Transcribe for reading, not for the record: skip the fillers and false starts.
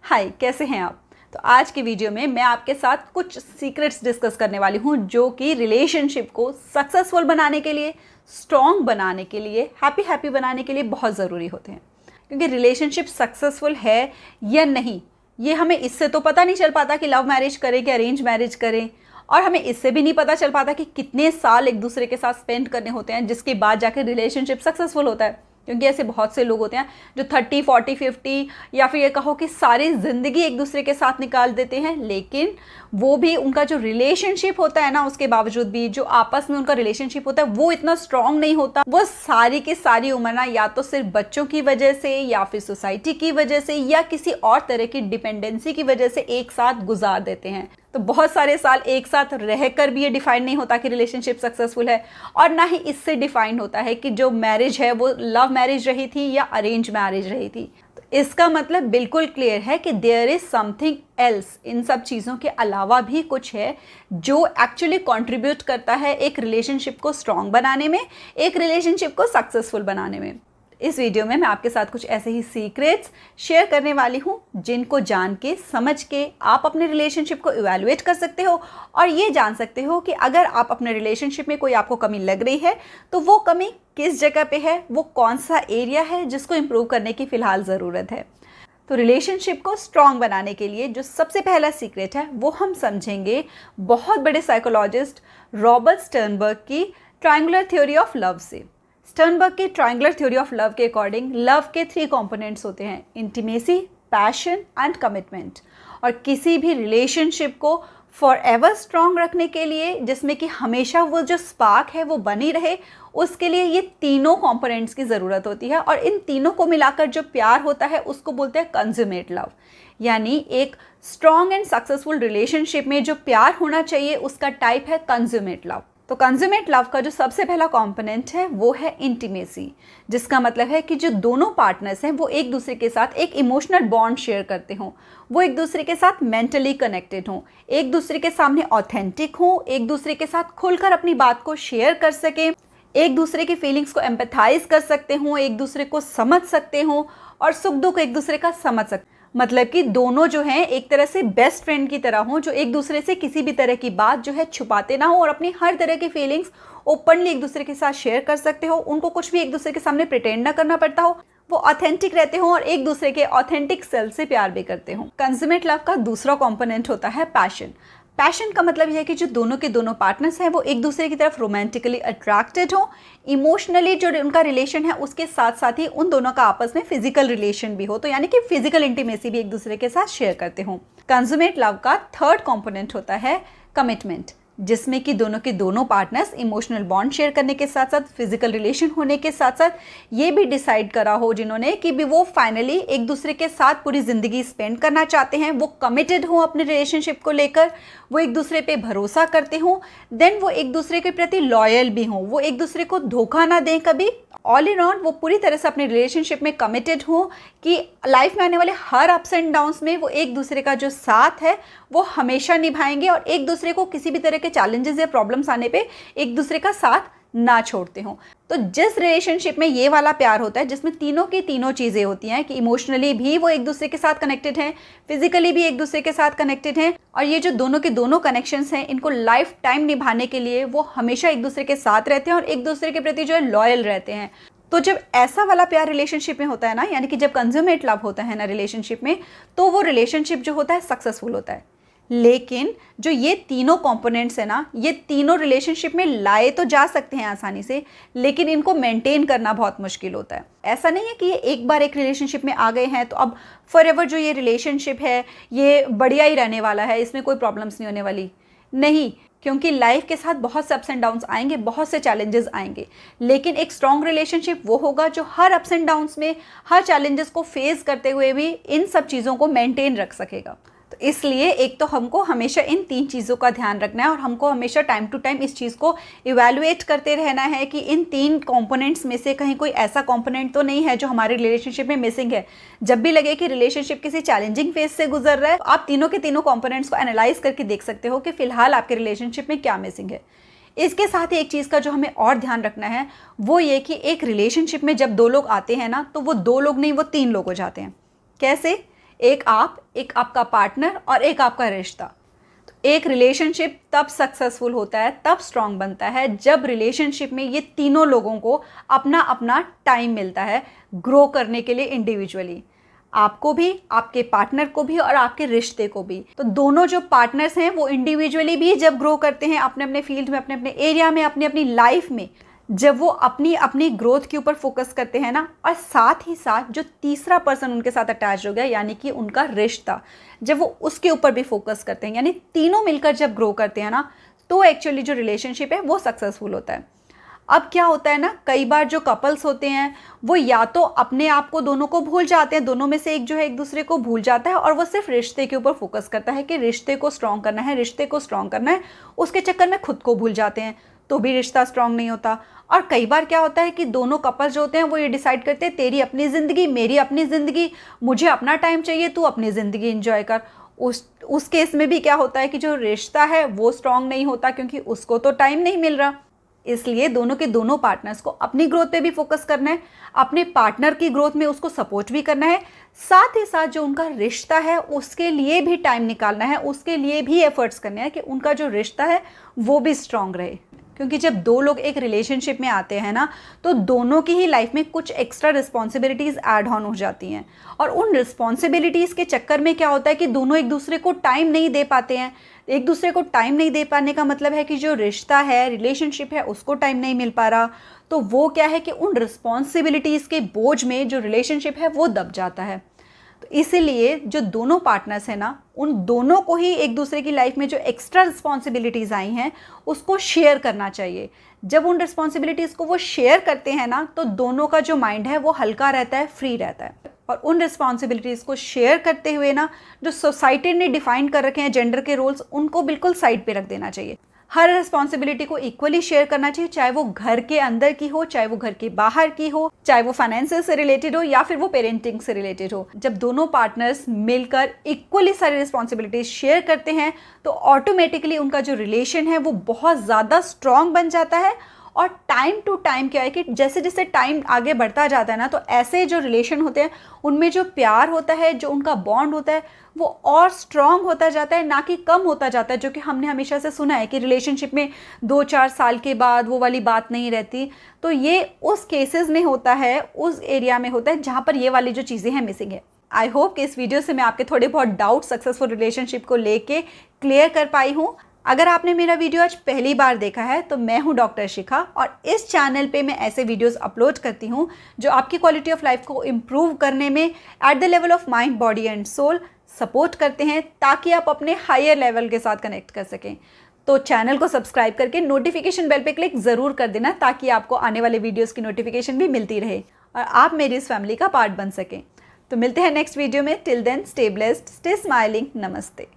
हाय, कैसे हैं आप। तो आज की वीडियो में मैं आपके साथ कुछ सीक्रेट्स डिस्कस करने वाली हूँ जो कि रिलेशनशिप को सक्सेसफुल बनाने के लिए, स्ट्रॉन्ग बनाने के लिए, हैप्पी बनाने के लिए बहुत ज़रूरी होते हैं। क्योंकि रिलेशनशिप सक्सेसफुल है या नहीं ये हमें इससे तो पता नहीं चल पाता कि लव मैरिज करें कि अरेंज मैरिज करें, और हमें इससे भी नहीं पता चल पाता कि कितने साल एक दूसरे के साथ स्पेंड करने होते हैं जिसके बाद जाकर रिलेशनशिप सक्सेसफुल होता है। क्योंकि ऐसे बहुत से लोग होते हैं जो 30, 40, 50 या फिर ये कहो कि सारी ज़िंदगी एक दूसरे के साथ निकाल देते हैं, लेकिन वो भी उनका जो रिलेशनशिप होता है ना, उसके बावजूद भी जो आपस में उनका रिलेशनशिप होता है वो इतना स्ट्रांग नहीं होता। वो सारी की सारी उम्र ना या तो सिर्फ बच्चों की वजह से या फिर सोसाइटी की वजह से या किसी और तरह की डिपेंडेंसी की वजह से एक साथ गुजार देते हैं। तो बहुत सारे साल एक साथ रहकर भी ये डिफाइन नहीं होता कि रिलेशनशिप सक्सेसफुल है, और ना ही इससे डिफाइन होता है कि जो मैरिज है वो लव मैरिज रही थी या अरेंज मैरिज रही थी। तो इसका मतलब बिल्कुल क्लियर है कि देयर इज समथिंग एल्स, इन सब चीज़ों के अलावा भी कुछ है जो एक्चुअली कंट्रीब्यूट करता है एक रिलेशनशिप को स्ट्रॉन्ग बनाने में, एक रिलेशनशिप को सक्सेसफुल बनाने में। इस वीडियो में मैं आपके साथ कुछ ऐसे ही सीक्रेट्स शेयर करने वाली हूँ जिनको जान के समझ के आप अपने रिलेशनशिप को इवैल्यूएट कर सकते हो और ये जान सकते हो कि अगर आप अपने रिलेशनशिप में कोई आपको कमी लग रही है तो वो कमी किस जगह पे है, वो कौन सा एरिया है जिसको इम्प्रूव करने की फ़िलहाल ज़रूरत है। तो रिलेशनशिप को स्ट्रॉन्ग बनाने के लिए जो सबसे पहला सीक्रेट है वो हम समझेंगे बहुत बड़े साइकोलॉजिस्ट रॉबर्ट स्टर्नबर्ग की ट्रायंगुलर थ्योरी ऑफ लव से। स्टर्नबर्ग की ट्रायंगुलर थ्योरी ऑफ लव के अकॉर्डिंग लव के 3 कंपोनेंट्स होते हैं, इंटीमेसी, पैशन एंड कमिटमेंट। और किसी भी रिलेशनशिप को फॉर एवर स्ट्रॉन्ग रखने के लिए, जिसमें कि हमेशा वो जो स्पार्क है वो बनी रहे, उसके लिए ये तीनों कंपोनेंट्स की ज़रूरत होती है। और इन तीनों को मिलाकर जो प्यार होता है उसको बोलते हैं कंज्यूमेट लव। यानी एक स्ट्रॉन्ग एंड सक्सेसफुल रिलेशनशिप में जो प्यार होना चाहिए उसका टाइप है कंज्यूमेट लव। तो कंज्यूमेट लव का जो सबसे पहला कंपोनेंट है वो है इंटीमेसी, जिसका मतलब है कि जो दोनों पार्टनर्स हैं वो एक दूसरे के साथ एक इमोशनल बॉन्ड शेयर करते हों, वो एक दूसरे के साथ मेंटली कनेक्टेड हों, एक दूसरे के सामने ऑथेंटिक हों, एक दूसरे के साथ खुलकर अपनी बात को शेयर कर सकें, एक दूसरे की फीलिंग्स को एम्पैथाइज कर सकते हों, एक दूसरे को समझ सकते हों और सुख दुख एक दूसरे का समझ सकते। मतलब कि दोनों जो हैं एक तरह से बेस्ट फ्रेंड की तरह हों, जो एक दूसरे से किसी भी तरह की बात जो है छुपाते ना हो और अपनी हर तरह की फीलिंग्स ओपनली एक दूसरे के साथ शेयर कर सकते हो। उनको कुछ भी एक दूसरे के सामने प्रिटेंड ना करना पड़ता हो, वो ऑथेंटिक रहते हो और एक दूसरे के ऑथेंटिक सेल्फ से प्यार भी करते हो। कंज्यूमेट लव का दूसरा कंपोनेंट होता है पैशन। पैशन का मतलब यह है कि जो दोनों के दोनों पार्टनर्स हैं वो एक दूसरे की तरफ रोमांटिकली अट्रैक्टेड हो, इमोशनली जो उनका रिलेशन है उसके साथ साथ ही उन दोनों का आपस में फिजिकल रिलेशन भी हो, तो यानी कि फिजिकल इंटीमेसी भी एक दूसरे के साथ शेयर करते हो। कंज्यूमेट लव का थर्ड कंपोनेंट होता है कमिटमेंट, जिसमें कि दोनों के दोनों पार्टनर्स इमोशनल बॉन्ड शेयर करने के साथ साथ फिजिकल रिलेशन होने के साथ साथ ये भी डिसाइड करा हो जिन्होंने कि भी वो फाइनली एक दूसरे के साथ पूरी ज़िंदगी स्पेंड करना चाहते हैं, वो कमिटेड हो अपने रिलेशनशिप को लेकर, वो एक दूसरे पे भरोसा करते हों, देन वो एक दूसरे के प्रति लॉयल भी हों, वो एक दूसरे को धोखा ना दें कभी। ऑल इन ऑल वो पूरी तरह से अपने रिलेशनशिप में कमिटेड हों कि लाइफ में आने वाले हर अप्स एंड डाउन्स में वो एक दूसरे का जो साथ है वो हमेशा निभाएंगे और एक दूसरे को किसी भी तरह के चैलेंजेस या प्रॉब्लम्स आने पे एक दूसरे का साथ ना छोड़ते हों। तो जिस रिलेशनशिप में ये वाला प्यार होता है जिसमें तीनों की तीनों चीज़ें होती हैं कि इमोशनली भी वो एक दूसरे के साथ कनेक्टेड हैं, फिजिकली भी एक दूसरे के साथ कनेक्टेड हैं, और ये जो दोनों के दोनों कनेक्शंस हैं इनको लाइफ टाइम निभाने के लिए वो हमेशा एक दूसरे के साथ रहते हैं और एक दूसरे के प्रति जो है लॉयल रहते हैं। तो जब ऐसा वाला प्यार रिलेशनशिप में होता है ना, यानी कि जब कंज्यूमेट लव होता है ना रिलेशनशिप में, तो वो रिलेशनशिप जो होता है सक्सेसफुल होता है। लेकिन जो ये तीनों कंपोनेंट्स है ना, ये तीनों रिलेशनशिप में लाए तो जा सकते हैं आसानी से, लेकिन इनको मेंटेन करना बहुत मुश्किल होता है। ऐसा नहीं है कि ये एक बार एक रिलेशनशिप में आ गए हैं तो अब फॉर एवर जो ये रिलेशनशिप है ये बढ़िया ही रहने वाला है, इसमें कोई प्रॉब्लम्स नहीं होने वाली। नहीं, क्योंकि लाइफ के साथ बहुत से अप्स एंड डाउन्स आएंगे, बहुत से चैलेंजेस आएंगे, लेकिन एक स्ट्रॉन्ग रिलेशनशिप वो होगा जो हर अप्स एंड डाउन्स में, हर चैलेंजेस को फेस करते हुए भी इन सब चीज़ों को मेंटेन रख सकेगा। तो इसलिए एक तो हमको हमेशा इन 3 चीज़ों का ध्यान रखना है और हमको हमेशा टाइम टू टाइम इस चीज़ को इवैल्यूएट करते रहना है कि इन 3 कंपोनेंट्स में से कहीं कोई ऐसा कंपोनेंट तो नहीं है जो हमारे रिलेशनशिप में मिसिंग है। जब भी लगे कि रिलेशनशिप किसी चैलेंजिंग फेज से गुजर रहा है, तो आप तीनों के तीनों कंपोनेंट्स को एनालाइज करके देख सकते हो कि फिलहाल आपके रिलेशनशिप में क्या मिसिंग है। इसके साथ ही एक चीज़ का जो हमें और ध्यान रखना है वो ये कि एक रिलेशनशिप में जब 2 लोग आते हैं ना, तो वो 2 लोग नहीं, वो 3 लोग हो जाते हैं। कैसे? एक आपका पार्टनर और एक आपका रिश्ता। तो एक रिलेशनशिप तब सक्सेसफुल होता है, तब स्ट्रांग बनता है जब रिलेशनशिप में ये तीनों लोगों को अपना अपना टाइम मिलता है ग्रो करने के लिए इंडिविजुअली, आपको भी, आपके पार्टनर को भी और आपके रिश्ते को भी। तो दोनों जो पार्टनर्स हैं वो इंडिविजुअली भी जब ग्रो करते हैं अपने अपने फील्ड में, अपने अपने एरिया में, अपनी अपनी लाइफ में, जब वो अपनी अपनी ग्रोथ के ऊपर फोकस करते हैं ना, और साथ ही साथ जो तीसरा पर्सन उनके साथ अटैच हो गया यानी कि उनका रिश्ता, जब वो उसके ऊपर भी फोकस करते हैं, यानी तीनों मिलकर जब ग्रो करते हैं ना, तो एक्चुअली जो रिलेशनशिप है वो सक्सेसफुल होता है। अब क्या होता है ना, कई बार जो कपल्स होते हैं वो या तो अपने आप को दोनों को भूल जाते हैं, दोनों में से एक जो है एक दूसरे को भूल जाता है और वो सिर्फ रिश्ते के ऊपर फोकस करता है कि रिश्ते को स्ट्रॉन्ग करना है, रिश्ते को स्ट्रॉन्ग करना है, उसके चक्कर में खुद को भूल जाते हैं, तो भी रिश्ता स्ट्रॉन्ग नहीं होता। और कई बार क्या होता है कि दोनों कपल्स जो होते हैं वो ये डिसाइड करते हैं तेरी अपनी ज़िंदगी, मेरी अपनी ज़िंदगी, मुझे अपना टाइम चाहिए, तू अपनी ज़िंदगी एंजॉय कर। उस केस में भी क्या होता है कि जो रिश्ता है वो स्ट्रॉन्ग नहीं होता क्योंकि उसको तो टाइम नहीं मिल रहा। इसलिए दोनों के दोनों पार्टनर्स को अपनी ग्रोथ पे भी फोकस करना है, अपने पार्टनर की ग्रोथ में उसको सपोर्ट भी करना है, साथ ही साथ जो उनका रिश्ता है उसके लिए भी टाइम निकालना है, उसके लिए भी एफर्ट्स करने हैं कि उनका जो रिश्ता है वो भी स्ट्रांग रहे। क्योंकि जब दो लोग एक रिलेशनशिप में आते हैं ना, तो दोनों की ही लाइफ में कुछ एक्स्ट्रा रिस्पॉन्सिबिलिटीज़ ऐड ऑन हो जाती हैं, और उन रिस्पॉन्सिबिलिटीज़ के चक्कर में क्या होता है कि दोनों एक दूसरे को टाइम नहीं दे पाते हैं। एक दूसरे को टाइम नहीं दे पाने का मतलब है कि जो रिश्ता है, रिलेशनशिप है, उसको टाइम नहीं मिल पा रहा, तो वो क्या है कि उन रिस्पॉन्सिबिलिटीज़ के बोझ में जो रिलेशनशिप है वो दब जाता है। तो इसीलिए जो दोनों पार्टनर्स हैं ना, उन दोनों को ही एक दूसरे की लाइफ में जो एक्स्ट्रा रिस्पॉन्सिबिलिटीज़ आई हैं उसको शेयर करना चाहिए। जब उन रिस्पॉन्सिबिलिटीज़ को वो शेयर करते हैं ना, तो दोनों का जो माइंड है वो हल्का रहता है, फ्री रहता है। और उन रिस्पॉन्सिबिलिटीज़ को शेयर करते हुए ना, जो सोसाइटी ने डिफाइन कर रखे हैं जेंडर के रोल्स, उनको बिल्कुल साइड पे रख देना चाहिए। हर रिस्पॉन्सिबिलिटी को इक्वली शेयर करना चाहिए, चाहे वो घर के अंदर की हो, चाहे वो घर के बाहर की हो, चाहे वो फाइनेंशियल से रिलेटेड हो या फिर वो पेरेंटिंग से रिलेटेड हो। जब दोनों पार्टनर्स मिलकर इक्वली सारी रिस्पॉन्सिबिलिटीज शेयर करते हैं तो ऑटोमेटिकली उनका जो रिलेशन है वो बहुत ज़्यादा स्ट्रॉन्ग बन जाता है। और टाइम टू टाइम क्या है कि जैसे जैसे टाइम आगे बढ़ता जाता है ना, तो ऐसे जो रिलेशन होते हैं उनमें जो प्यार होता है, जो उनका बॉन्ड होता है, वो और स्ट्रॉन्ग होता जाता है, ना कि कम होता जाता है, जो कि हमने हमेशा से सुना है कि रिलेशनशिप में 2-4 साल के बाद वो वाली बात नहीं रहती। तो ये उस केसेस में होता है, उस एरिया में होता है जहाँ पर ये वाली जो चीज़ें हैं मिसिंग है। आई होप कि इस वीडियो से मैं आपके थोड़े बहुत डाउट सक्सेसफुल रिलेशनशिप को लेके क्लियर कर पाई हूँ। अगर आपने मेरा वीडियो आज पहली बार देखा है तो मैं हूं डॉक्टर शिखा, और इस चैनल पे मैं ऐसे वीडियोस अपलोड करती हूं जो आपकी क्वालिटी ऑफ लाइफ को इम्प्रूव करने में at the level of mind, body and soul support करते हैं, ताकि आप अपने हायर लेवल के साथ कनेक्ट कर सकें। तो चैनल को सब्सक्राइब करके नोटिफिकेशन बेल पे क्लिक ज़रूर कर देना, ताकि आपको आने वाले वीडियोज़ की नोटिफिकेशन भी मिलती रहे और आप मेरी इस फैमिली का पार्ट बन सकें। तो मिलते हैं नेक्स्ट वीडियो में। Till then stay blessed, stay smiling, नमस्ते।